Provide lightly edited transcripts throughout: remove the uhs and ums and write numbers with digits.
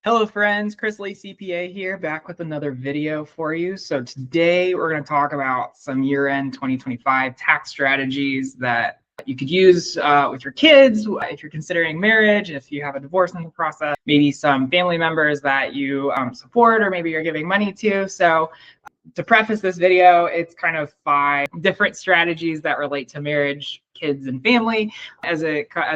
Hello friends, Chris Lee CPA here, back with another video for you. So today we're going to talk about some year-end 2025 tax strategies that you could use with your kids if you're considering marriage, if you have a divorce in the process, maybe some family members that you support or maybe you're giving money to. So to preface this video, it's kind of 5 different strategies that relate to marriage, kids, and family as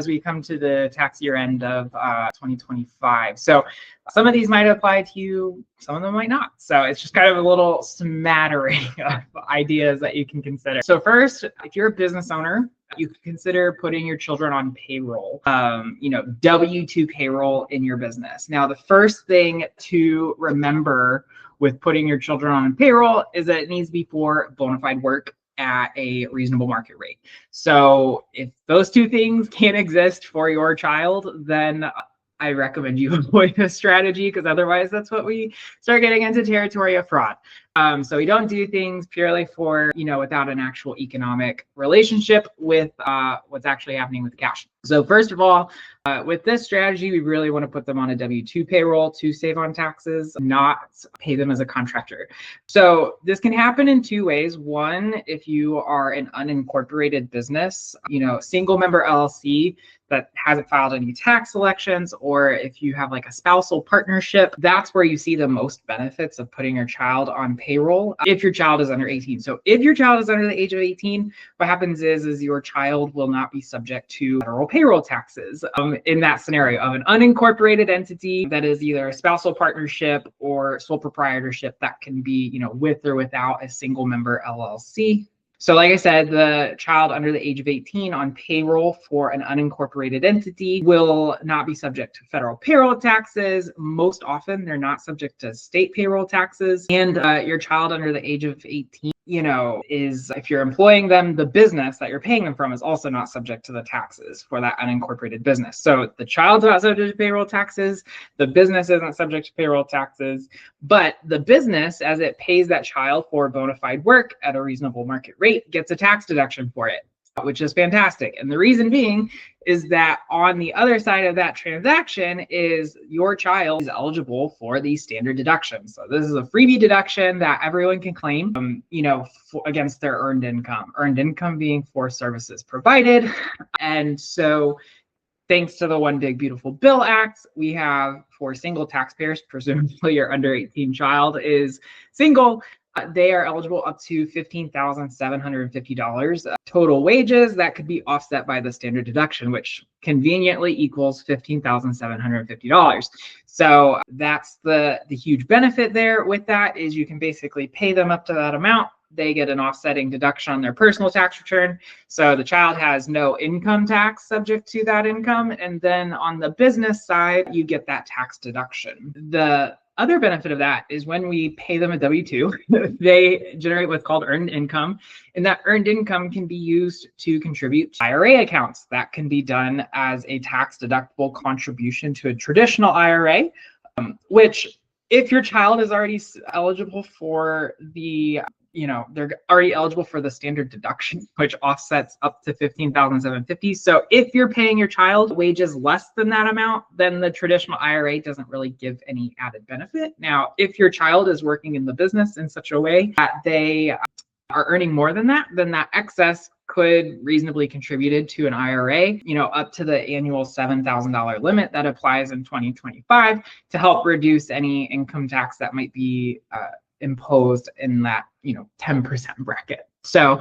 we come to the tax year end of 2025. So some of these might apply to you, some of them might not. So it's just kind of a little smattering of ideas that you can consider. So first, if you're a business owner, you could consider putting your children on payroll, W-2 payroll in your business. Now, the first thing to remember with putting your children on payroll is that it needs to be for bona fide work at a reasonable market rate. So if those two things can't exist for your child, then I recommend you avoid this strategy, because otherwise that's what we start getting into territory of fraud. So we don't do things purely for, without an actual economic relationship with what's actually happening with the cash. So first of all, with this strategy, we really want to put them on a W-2 payroll to save on taxes, not pay them as a contractor. So this can happen in 2 ways. One, if you are an unincorporated business, single member LLC that hasn't filed any tax elections, or if you have like a spousal partnership, that's where you see the most benefits of putting your child on payroll if your child is under 18. So if your child is under the age of 18, what happens is your child will not be subject to federal payroll taxes in that scenario of an unincorporated entity that is either a spousal partnership or sole proprietorship that can be, with or without a single member LLC. So like I said, the child under the age of 18 on payroll for an unincorporated entity will not be subject to federal payroll taxes. Most often, they're not subject to state payroll taxes. And your child under the age of 18, is, if you're employing them, the business that you're paying them from is also not subject to the taxes for that unincorporated business. So the child's not subject to payroll taxes, the business isn't subject to payroll taxes, but the business, as it pays that child for bona fide work at a reasonable market rate, gets a tax deduction for it, which is fantastic. And the reason being is that on the other side of that transaction is your child is eligible for the standard deduction. So this is a freebie deduction that everyone can claim, against their earned income being for services provided. And so thanks to the One Big Beautiful Bill Act, we have, for single taxpayers, presumably your under 18 child is single, they are eligible up to $15,750 total wages that could be offset by the standard deduction, which conveniently equals $15,750. So that's the huge benefit there with that, is you can basically pay them up to that amount. They get an offsetting deduction on their personal tax return. So the child has no income tax subject to that income. And then on the business side, you get that tax deduction. The other benefit of that is when we pay them a W-2, they generate what's called earned income. And that earned income can be used to contribute to IRA accounts. That can be done as a tax deductible contribution to a traditional IRA, which if your child is already eligible for the they're already eligible for the standard deduction, which offsets up to $15,750. So if you're paying your child wages less than that amount, then the traditional IRA doesn't really give any added benefit. Now, if your child is working in the business in such a way that they are earning more than that, then that excess could reasonably contributed to an IRA, up to the annual $7,000 limit that applies in 2025 to help reduce any income tax that might be imposed in that 10% bracket. So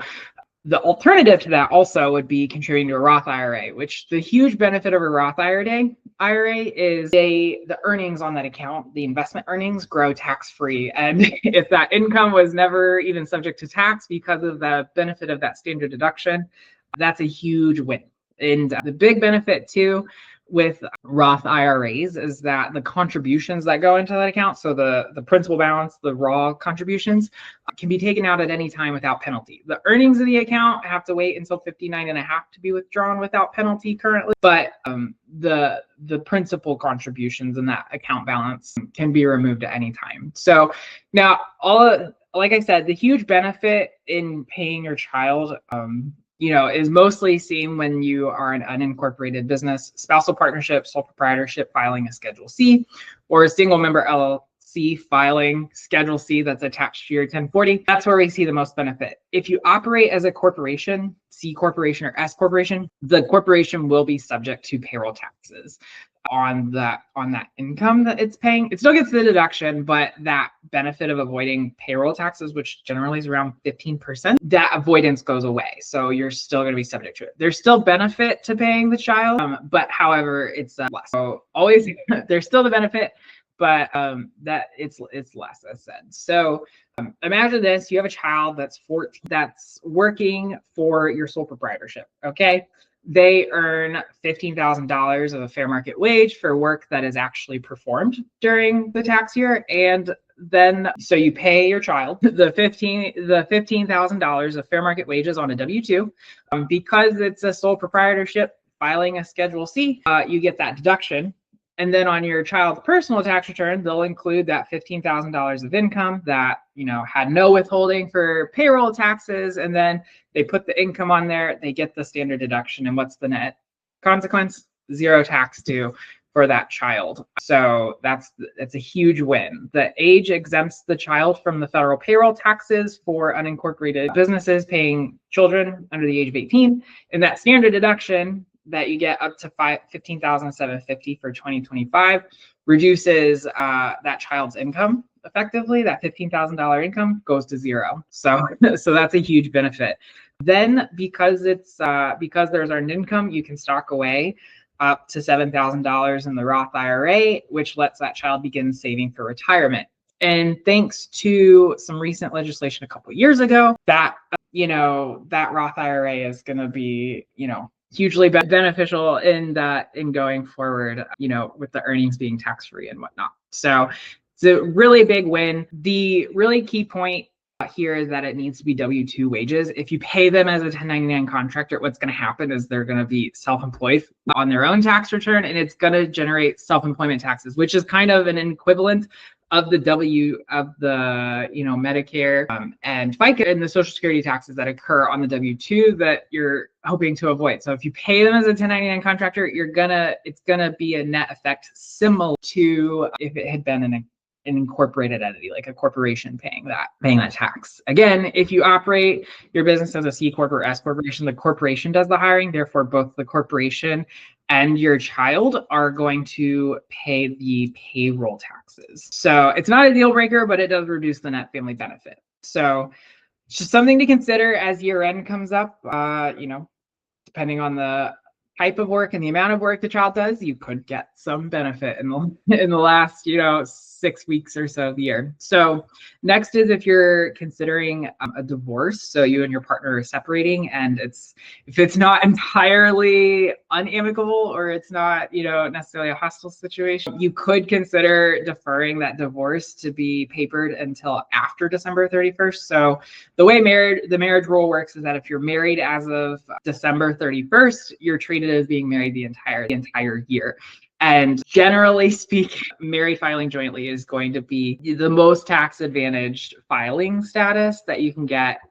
the alternative to that also would be contributing to a Roth IRA, which the huge benefit of a Roth IRA is the earnings on that account, the investment earnings, grow tax-free. And if that income was never even subject to tax because of the benefit of that standard deduction, that's a huge win. And the big benefit too with Roth IRAs is that the contributions that go into that account, so the principal balance, the raw contributions, can be taken out at any time without penalty. The earnings of the account have to wait until 59.5 to be withdrawn without penalty currently, but the principal contributions in that account balance can be removed at any time. So now, like I said, the huge benefit in paying your child is mostly seen when you are an unincorporated business, spousal partnership, sole proprietorship filing a Schedule C, or a single member LLC filing Schedule C that's attached to your 1040, that's where we see the most benefit. If you operate as a corporation, C corporation or S corporation, the corporation will be subject to payroll taxes on that income that it's paying. It still gets the deduction, but that benefit of avoiding payroll taxes, which generally is around 15%, that avoidance goes away. So you're still going to be subject to it. There's still benefit to paying the child, but however, it's less. So always there's still the benefit, but that it's less, as said. So imagine this: you have a child that's 14 that's working for your sole proprietorship. Okay. They earn $15,000 of a fair market wage for work that is actually performed during the tax year. And then, so you pay your child the $15,000 of fair market wages on a W-2. Because it's a sole proprietorship filing a Schedule C, you get that deduction. And then on your child's personal tax return, they'll include that $15,000 of income that, had no withholding for payroll taxes. And then they put the income on there, they get the standard deduction. And what's the net consequence? Zero tax due for that child. So that's a huge win. The age exempts the child from the federal payroll taxes for unincorporated businesses paying children under the age of 18. And that standard deduction that you get up to $15,750 for 2025 reduces that child's income effectively. That $15,000 income goes to zero. So that's a huge benefit. Then because there's earned income, you can stock away up to $7,000 in the Roth IRA, which lets that child begin saving for retirement. And thanks to some recent legislation a couple of years ago, that Roth IRA is going to be hugely beneficial in going forward, with the earnings being tax-free and whatnot. So it's a really big win. The really key point here is that it needs to be W-2 wages. If you pay them as a 1099 contractor, what's going to happen is they're going to be self-employed on their own tax return, and it's going to generate self-employment taxes, which is kind of an equivalent of the Medicare and FICA and the Social Security taxes that occur on the W-2 that you're hoping to avoid. So if you pay them as a 1099 contractor, it's gonna be a net effect similar to if it had been an incorporated entity, like a corporation paying that tax. Again, if you operate your business as a C corp or S corporation, the corporation does the hiring. Therefore, both the corporation and your child are going to pay the payroll taxes. So it's not a deal breaker, but it does reduce the net family benefit. So it's just something to consider as year end comes up. Depending on the type of work and the amount of work the child does, you could get some benefit in the last 6 weeks or so of the year. So next is if you're considering a divorce, so you and your partner are separating, and if it's not entirely unamicable or it's not necessarily a hostile situation, you could consider deferring that divorce to be papered until after December 31st. So the way the marriage rule works is that if you're married as of December 31st, you're treated as being married the entire year. And generally speaking, married filing jointly is going to be the most tax advantaged filing status that you can get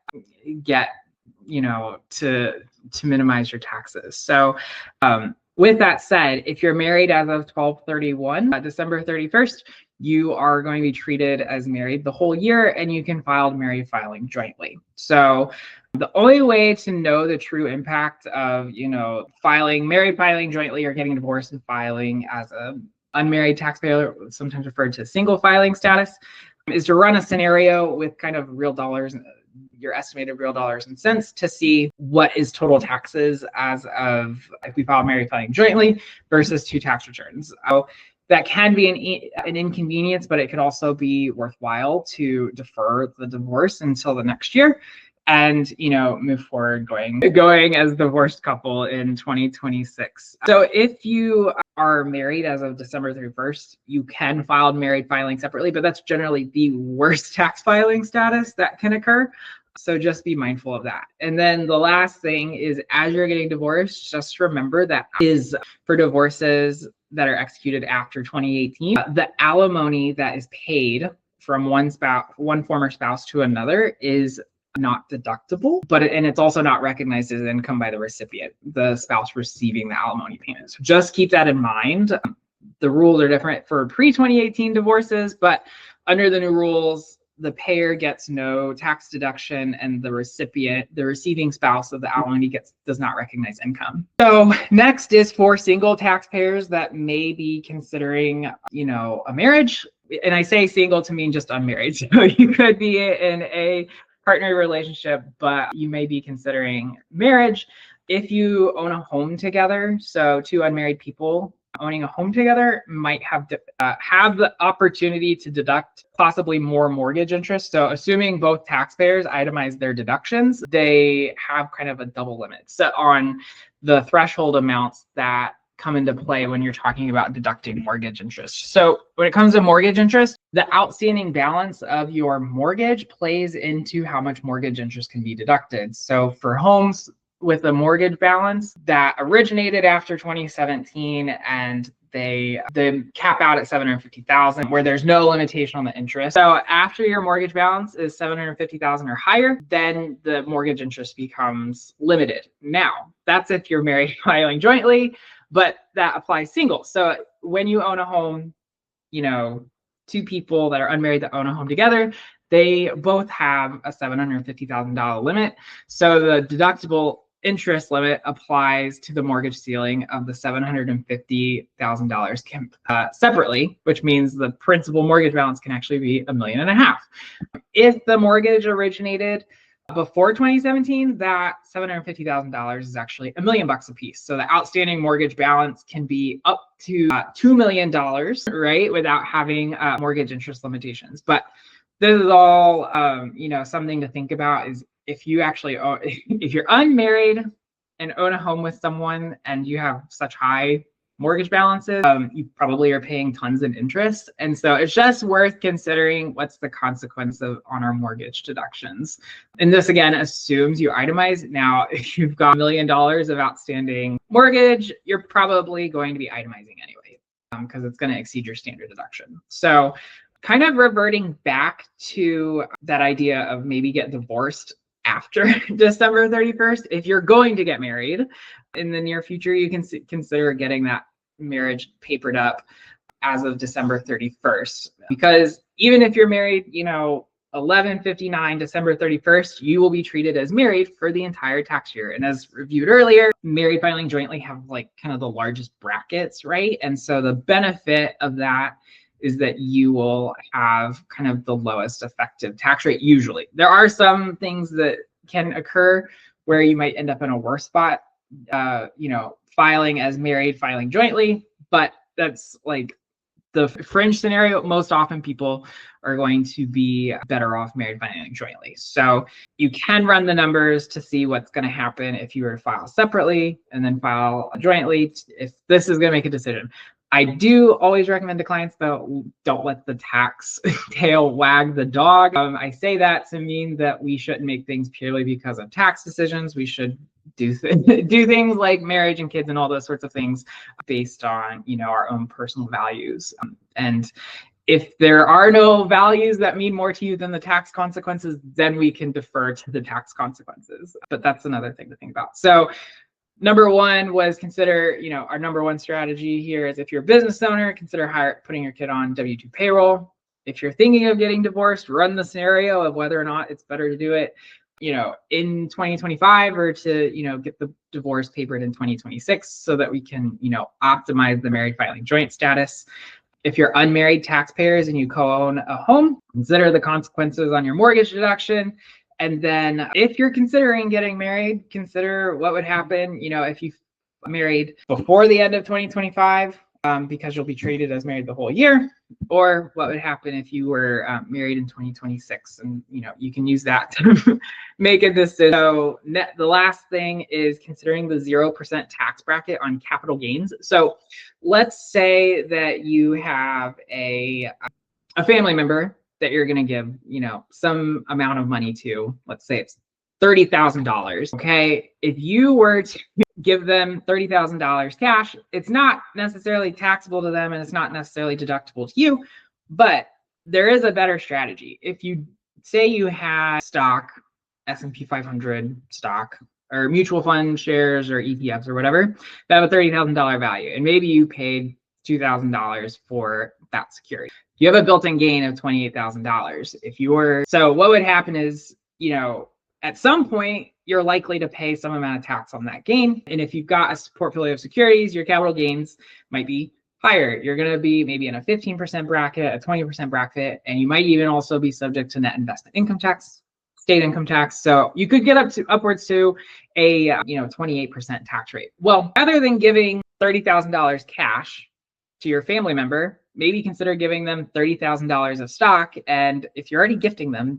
to minimize your taxes. So with that said, if you're married as of 12/31, December 31st, you are going to be treated as married the whole year, and you can file married filing jointly. So the only way to know the true impact of, married filing jointly or getting divorced and filing as an unmarried taxpayer, sometimes referred to single filing status, is to run a scenario with kind of real dollars, your estimated real dollars and cents, to see what is total taxes as of if we file married filing jointly versus two tax returns. So that can be an inconvenience, but it could also be worthwhile to defer the divorce until the next year and move forward going as a divorced couple in 2026. So if you are married as of December 31st, you can file married filing separately, but that's generally the worst tax filing status that can occur. So just be mindful of that. And then the last thing is, as you're getting divorced, just remember that is for divorces that are executed after 2018, the alimony that is paid from one former spouse to another is not deductible, and it's also not recognized as income by the recipient, the spouse receiving the alimony payment. So just keep that in mind. the rules are different for pre-2018 divorces, but under the new rules, the payer gets no tax deduction and the receiving spouse of the alimony does not recognize income. So next is for single taxpayers that may be considering, a marriage. And I say single to mean just unmarried. So you could be in a partner relationship, but you may be considering marriage. If you own a home together, so two unmarried people owning a home together might have the opportunity to deduct possibly more mortgage interest. So assuming both taxpayers itemize their deductions, they have kind of a double limit set on the threshold amounts that come into play when you're talking about deducting mortgage interest. So when it comes to mortgage interest, the outstanding balance of your mortgage plays into how much mortgage interest can be deducted. So for homes with a mortgage balance that originated after 2017 and they cap out at 750,000 where there's no limitation on the interest. So after your mortgage balance is 750,000 or higher, then the mortgage interest becomes limited. Now, that's if you're married filing jointly, but that applies single. So when you own a home, two people that are unmarried that own a home together, they both have a $750,000 limit. So the deductible interest limit applies to the mortgage ceiling of the $750,000 separately, which means the principal mortgage balance can actually be $1.5 million. If the mortgage originated before 2017, that $750,000 is actually $1 million a piece. So the outstanding mortgage balance can be up to $2 million, right, without having mortgage interest limitations. But this is all, something to think about is if you're unmarried and own a home with someone and you have such high mortgage balances, you probably are paying tons in interest. And so it's just worth considering what's the consequence on our mortgage deductions. And this again assumes you itemize. Now, if you've got $1 million of outstanding mortgage, you're probably going to be itemizing anyway, because it's going to exceed your standard deduction. So kind of reverting back to that idea of maybe get divorced after December 31st. If you're going to get married in the near future, you can consider getting that marriage papered up as of December 31st. Because even if you're married, 11/59, December 31st, you will be treated as married for the entire tax year. And as reviewed earlier, married filing jointly have kind of the largest brackets, right? And so the benefit of that is that you will have kind of the lowest effective tax rate usually. There are some things that can occur where you might end up in a worse spot, filing as married, filing jointly, but that's like the fringe scenario. Most often people are going to be better off married filing jointly. So you can run the numbers to see what's going to happen if you were to file separately and then file jointly, if this is going to make a decision. I do always recommend to clients, though, don't let the tax tail wag the dog. I say that to mean that we shouldn't make things purely because of tax decisions. We should do things like marriage and kids and all those sorts of things based on, our own personal values. And if there are no values that mean more to you than the tax consequences, then we can defer to the tax consequences. But that's another thing to think about. So number one was consider, our number one strategy here is if you're a business owner, consider putting your kid on W-2 payroll. If you're thinking of getting divorced, run the scenario of whether or not it's better to do it, in 2025 or to, get the divorce papered in 2026 so that we can, optimize the married filing joint status. If you're unmarried taxpayers and you co-own a home, consider the consequences on your mortgage deduction. And then if you're considering getting married, consider what would happen, if you married before the end of 2025, because you'll be treated as married the whole year, or what would happen if you were married in 2026. And, you can use that to make a decision. So the last thing is considering the 0% tax bracket on capital gains. So let's say that you have a family member that you're going to give, some amount of money to. Let's say it's $30,000. Okay. If you were to give them $30,000 cash, it's not necessarily taxable to them and it's not necessarily deductible to you, but there is a better strategy. If you say you had stock, S&P 500 stock, or mutual fund shares or ETFs or whatever, that have a $30,000 value, and maybe you paid $2,000 for that security. You have a built-in gain of $28,000. So what would happen is, at some point, you're likely to pay some amount of tax on that gain. And if you've got a portfolio of securities, your capital gains might be higher. You're going to be maybe in a 15% bracket, a 20% bracket, and you might even also be subject to net investment income tax, state income tax. So you could get upwards to a 28% tax rate. Well, rather than giving $30,000 cash to your family member, maybe consider giving them $30,000 of stock. And if you're already gifting them,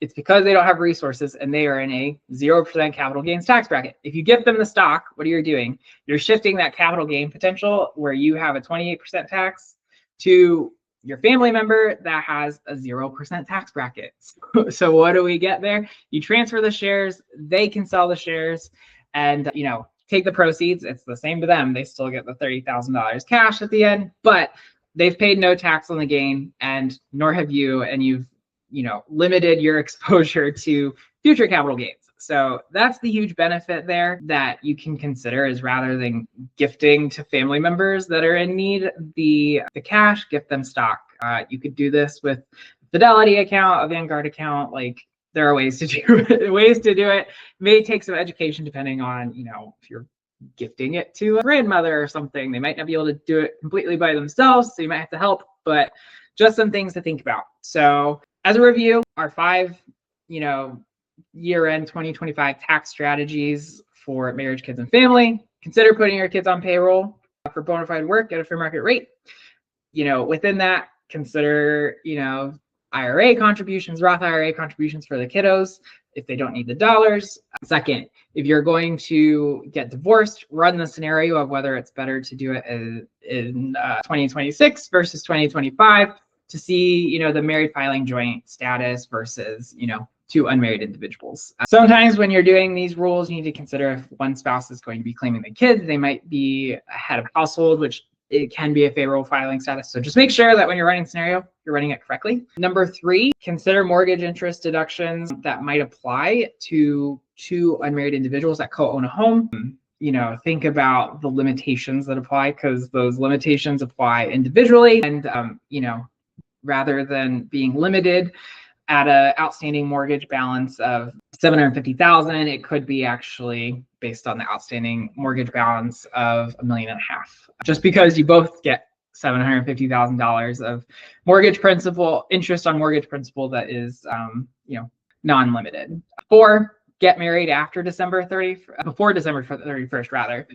it's because they don't have resources and they are in a 0% capital gains tax bracket. If you gift them the stock, what are you doing? You're shifting that capital gain potential where you have a 28% tax to your family member that has a 0% tax bracket. So what do we get there? You transfer the shares, they can sell the shares and, take the proceeds. It's the same to them. They still get the $30,000 cash at the end, but they've paid no tax on the gain, and nor have you, and you've limited your exposure to future capital gains. So that's the huge benefit there that you can consider, is rather than gifting to family members that are in need the cash, gift them stock. You could do this with Fidelity account, a Vanguard account. Like, there are ways to do it. May take some education depending on, if you're gifting it to a grandmother or something. They might not be able to do it completely by themselves, so you might have to help, but just some things to think about. So as a review, our 5, year-end 2025 tax strategies for marriage, kids, and family. Consider putting your kids on payroll for bona fide work at a fair market rate. Within that, consider, IRA contributions, Roth IRA contributions for the kiddos if they don't need the dollars. Second, if you're going to get divorced, run the scenario of whether it's better to do it in 2026 versus 2025 to see, the married filing joint status versus, 2 unmarried individuals. Sometimes when you're doing these rules, you need to consider if one spouse is going to be claiming the kids, they might be a head of household, which it can be a favorable filing status. So just make sure that when you're running a scenario, you're running it correctly. Number 3, consider mortgage interest deductions that might apply to 2 unmarried individuals that co-own a home. Think about the limitations that apply, because those limitations apply individually. And, rather than being limited at an outstanding mortgage balance of $750,000, it could be actually based on the outstanding mortgage balance of $1.5 million. Just because you both get $750,000 of mortgage principal, interest on mortgage principal that is, non-limited. 4, get married before December 31st, rather,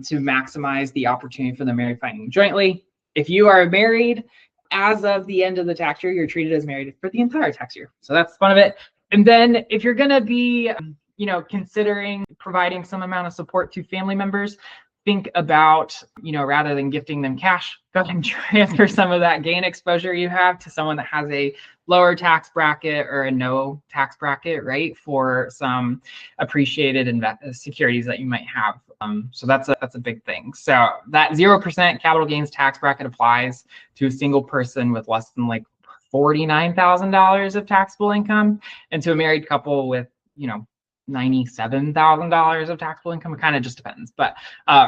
to maximize the opportunity for the married filing jointly. If you are married as of the end of the tax year, you're treated as married for the entire tax year. So that's fun of it. And then if you're going to be, considering providing some amount of support to family members, think about, rather than gifting them cash, go ahead and transfer some of that gain exposure you have to someone that has a lower tax bracket or a no tax bracket, right? For some appreciated securities that you might have. So that's a big thing. So that 0% capital gains tax bracket applies to a single person with less than like $49,000 of taxable income, and to a married couple with, $97,000 of taxable income. It kind of just depends, but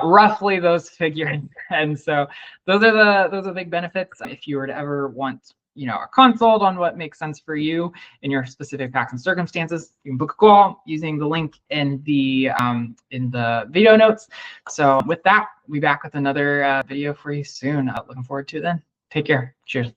roughly those figures. And so those are the big benefits. If you were to ever want, a consult on what makes sense for you in your specific facts and circumstances, you can book a call using the link in the video notes. So with that, we'll be back with another video for you soon. Looking forward to it then. Take care. Cheers.